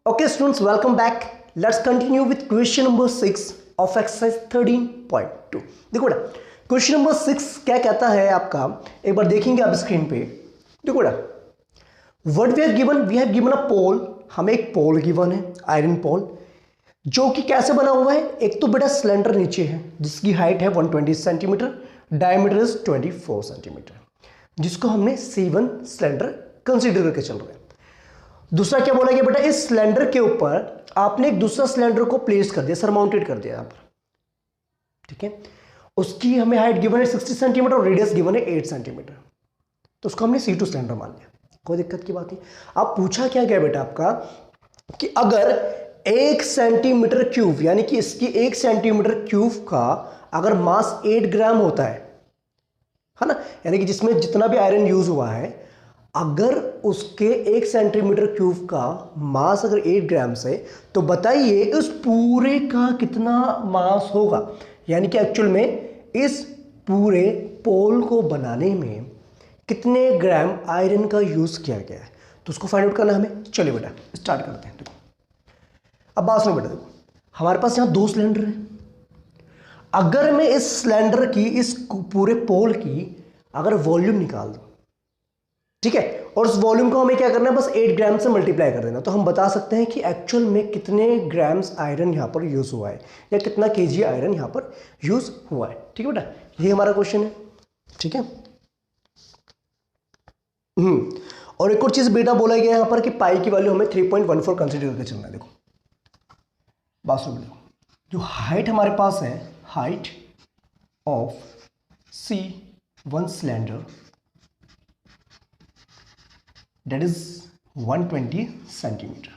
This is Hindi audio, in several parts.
Okay students, welcome back. Let's continue with question number 6 of exercise 13.2. देखो बेटा, क्वेश्चन नंबर 6 क्या कहता है आपका, एक बार देखेंगे आप स्क्रीन पे। देखो बेटा, what we have given a pole, हमें एक पोल गिवन है, आयरन पोल, जो कि कैसे बना हुआ है। एक तो बेटा सिलेंडर नीचे है जिसकी हाइट है 120 सेंटीमीटर, डायमीटर इज 24 सेंटीमीटर, जिसको हमने C1 सिलेंडर कंसीडर करके चल रहे हैं। दूसरा क्या बोला गया बेटा, इस सिलेंडर के ऊपर आपने एक दूसरा सिलेंडर को प्लेस कर दिया, सरमाउंटेड कर दिया यहां पर, ठीक है। उसकी हमें हाइट गिवन है 60 सेंटीमीटर और रेडियस गिवन है 8 सेंटीमीटर, तो उसको हमने C2 सिलेंडर मान लिया, कोई दिक्कत की बात नहीं। अब पूछा क्या गया बेटा आपका कि अगर 1 सेंटीमीटर क्यूब, यानी कि इसकी 1 सेंटीमीटर क्यूब का अगर मास 8 ग्राम होता है ना, यानी कि जिसमें जितना भी आयरन यूज हुआ है, अगर उसके 1 सेंटीमीटर क्यूब का मास अगर 8 ग्राम से, तो बताइए इस पूरे का कितना मास होगा, यानी कि एक्चुअल में इस पूरे पोल को बनाने में कितने ग्राम आयरन का यूज किया गया है, तो उसको फाइंड आउट करना हमें। चलिए बेटा स्टार्ट करते हैं। देखो अब बात सुनो बेटा, देखो हमारे पास यहां 2 सिलेंडर है। अगर मैं इस सिलेंडर की, इस पूरे पोल की अगर वॉल्यूम निकाल दूं, ठीक है, और उस वॉल्यूम को हमें क्या करना है, बस 8 ग्राम से मल्टीप्लाई कर देना, तो हम बता सकते हैं कि एक्चुअल में कितने ग्राम्स आयरन यहां पर यूज हुआ है, या कितना केजी आयरन यहां पर यूज हुआ है। ठीक है बेटा, ये हमारा क्वेश्चन है, ठीक है। और एक और चीज बेटा बोला गया यहां पर कि पाई की वैल्यू हमें 3.14 कंसिडर करके चलना है। देखो बात सुन लो, जो हाइट हमारे पास है, height of C1 cylinder that is 120 centimetre.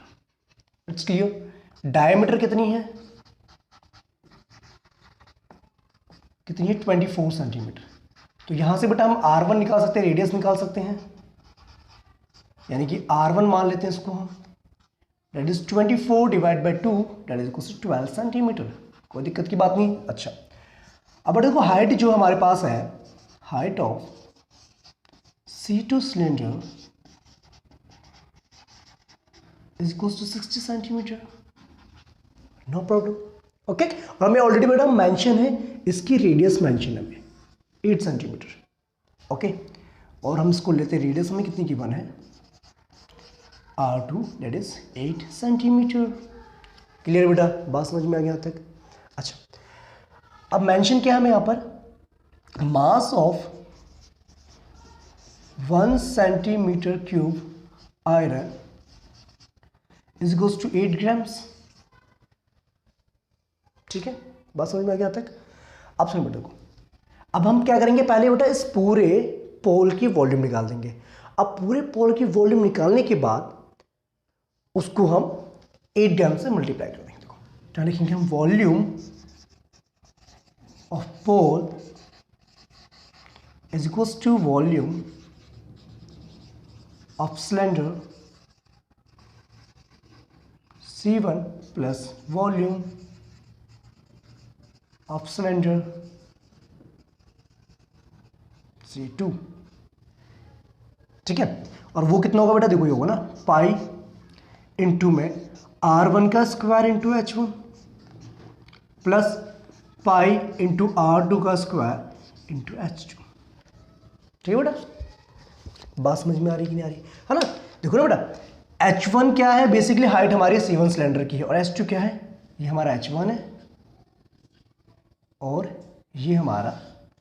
It's clear. Diameter कितनी है, 24 सेंटीमीटर। तो यहां से बेटा हम R1 निकाल सकते हैं, रेडियस निकाल सकते हैं, यानी कि R1 मान लेते हैं इसको हम, that is 24 divide by 2, that is equals to 12 centimetre. कोई दिक्कत की बात नहीं। अच्छा अब देखो हाइट जो हमारे पास है, height of C2 cylinder is equals to 60 centimetre, no problem. Okay, और हमें ऑलरेडी बेटा मेंशन है, इसकी रेडियस मेंशन है हमें 8 सेंटीमीटर। ओके, और हम इसको लेते हैं, रेडियस हमें कितनी गिवन है, R2 that is 8 centimetre. Clear बेटा, बात समझ में आ गया यहाँ तक। अच्छा अब मेंशन क्या है हमें यहाँ पर, mass of 1 centimetre cube iron is equals to 8 grams. ठीक है, बात समझ में आ गया तक। अब सुन बेटा को, अब हम क्या करेंगे, पहले बेटा इस पूरे पोल की वॉल्यूम निकाल देंगे। अब पूरे पोल की वॉल्यूम निकालने के बाद उसको हम 8 ग्राम से मल्टीप्लाई कर देंगे। देखो क्या लिखेंगे हम, volume of pole is equals to volume of cylinder C1 plus volume of cylinder C2। ठीक है, और वो कितना होगा बेटा, देखो ये होगा ना, पाई इंटू में R1 का square into H1 plus pi into R2 का स्क्वायर इंटू H2। ठीक है बेटा, बात समझ में आ रही कि नहीं आ रही है ना। देखो ना बेटा, H1 क्या है, बेसिकली हाइट हमारी C1 सिलेंडर की है, और H2 क्या है, ये हमारा H1 है और ये हमारा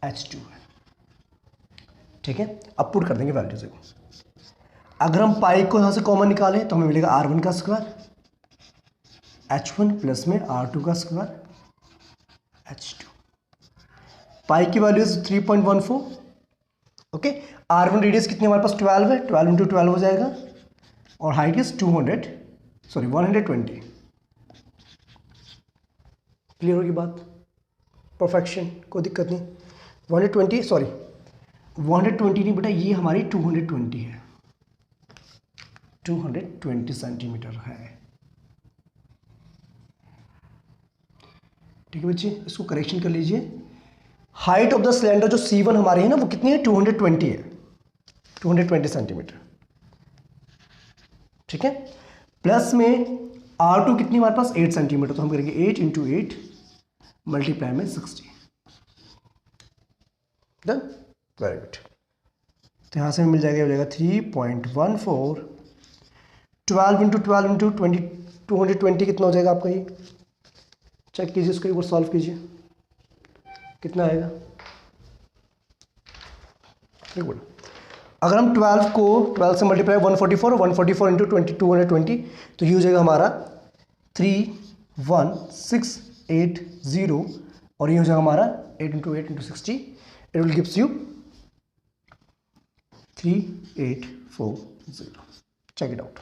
H2 है। ठीक है, अब पुट कर देंगे वैल्यूज को। अगर हम पाई को यहां से कॉमन निकालें तो हमें मिलेगा R1 का स्क्वायर, H1 प्लस में R2 का स्क्वायर H2। पाई की वैल्यू 3.14। ओके, R1 रेडियस कितनी हमारे पास 12 है, 12 इंटू 12 हो जाएगा, और हाइट इज 120। क्लियर होगी बात, परफेक्शन, कोई दिक्कत नहीं। 120 नहीं बेटा, ये हमारी 220 है, 220 सेंटीमीटर है। ठीक है बच्चे, इसको करेक्शन कर लीजिए। हाइट ऑफ द सिलेंडर जो C1 हमारे है ना, वो कितनी है, 220 है, 220 सेंटीमीटर। ठीक है, प्लस में R2 कितनी हमारे पास 8 सेंटीमीटर, तो हम करेंगे 8 इंटू 8 मल्टीप्लाई में 60। Done, very good. तो यहाँ से मिल जाएगा, हो जाएगा 3.14, 12 इंटू 12 इंटू 220 कितना हो जाएगा आपका, ये चेक कीजिए, इसको एक बार सॉल्व कीजिए कितना आएगा। देखो अगर हम 12 को 12 से मल्टीप्लाई 144 इंटू 220 तो ये हो जाएगा हमारा 31680 और ये हो जाएगा हमारा 8 into 8 into 60, it will gives you 3840। Check it out,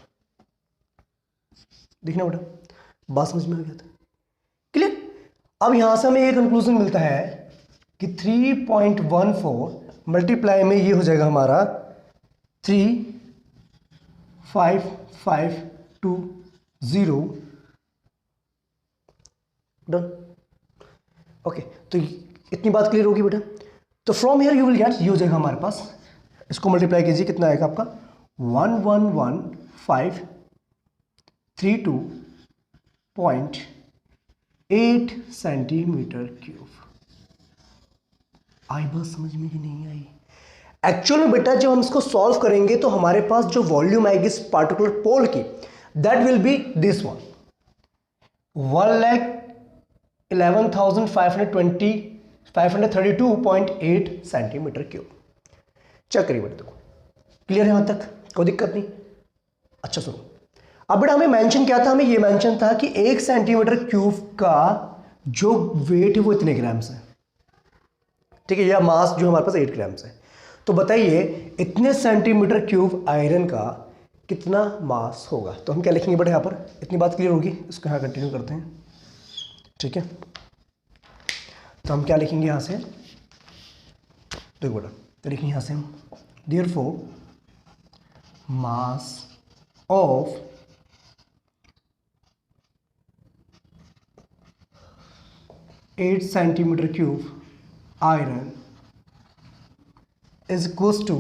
देखना बेटा बात समझ में आ गया था, क्लियर। अब यहां से हमें एक कंक्लूजन मिलता है कि 3.14 मल्टीप्लाई में ये हो जाएगा हमारा 35520। Done, okay. तो इतनी बात क्लियर होगी बेटा। तो from here you will get, ये हो जाएगा हमारे पास, इसको मल्टीप्लाई कीजिए कितना आएगा आपका 111,532.8 सेंटीमीटर क्यूब। आई बात समझ में कि नहीं आई? एक्चुअल में बेटा जब हम इसको सॉल्व करेंगे तो हमारे पास जो वॉल्यूम आएगी इस पार्टिकुलर पोल की, that will be this one, 1,11,532.8 centimetre cube. Check करिए बेटा, देखो क्लियर है यहां तक, कोई दिक्कत नहीं। अच्छा सुनो, अब बेटा हमें मेंशन क्या था, हमें ये मेंशन था कि 1 सेंटीमीटर क्यूब का जो वेट है वो इतने ग्राम्स है, ठीक है, या मास जो हमारे पास 8 ग्राम्स है। तो बताइए इतने सेंटीमीटर क्यूब आयरन का कितना मास होगा। तो हम क्या लिखेंगे बेटा, यहाँ पर इतनी बात क्लियर होगी, इसको यहाँ कंटिन्यू करते हैं, ठीक है। तो हम क्या लिखेंगे यहाँ से, देखो बेटा, तो लिखेंगे यहाँ से हम therefore mass of eight centimetre cube iron is equals to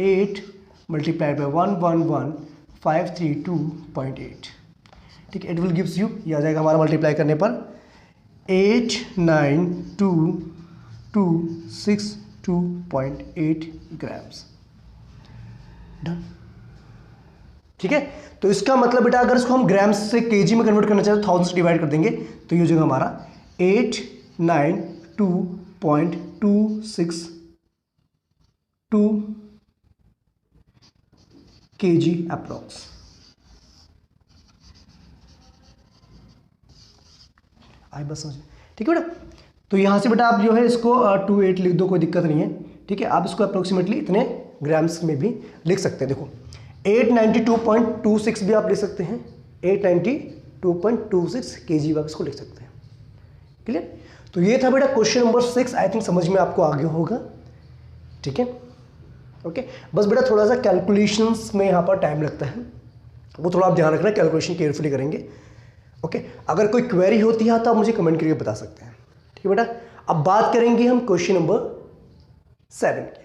8 multiplied by 111,532.8, ठीक है। इट विल गिव्स यू, ये आ जाएगा हमारा मल्टीप्लाई करने पर 892262.8 ग्राम्स। डन, ठीक है। तो इसका मतलब बेटा अगर इसको हम ग्राम्स से केजी में कन्वर्ट करना चाहें तो 1000 से डिवाइड कर देंगे, तो ये हो जाएगा हमारा 892.262 kg अप्रोक्स। आई बस समझ, ठीक है बेटा। तो यहां से बेटा आप जो है इसको 28 लिख दो, कोई दिक्कत नहीं है, ठीक है। आप इसको अप्रोक्सीमेटली इतने ग्राम्स में भी लिख सकते हैं। देखो 892.26 भी आप लिख सकते हैं, 892.26 kg आप इसको लिख सकते हैं, क्लियर। तो ये था बेटा क्वेश्चन नंबर 6, आई थिंक समझ में आपको आ गया होगा, ठीक है, ओके। बस बेटा थोड़ा सा कैलकुलेशंस में यहाँ पर टाइम लगता है, वो थोड़ा आप ध्यान रखना, कैलकुलेशन केयरफुली करेंगे, ओके। अगर कोई क्वेरी होती है तो आप मुझे कमेंट करके बता सकते हैं, ठीक है बेटा। अब बात करेंगे हम क्वेश्चन नंबर 7 की।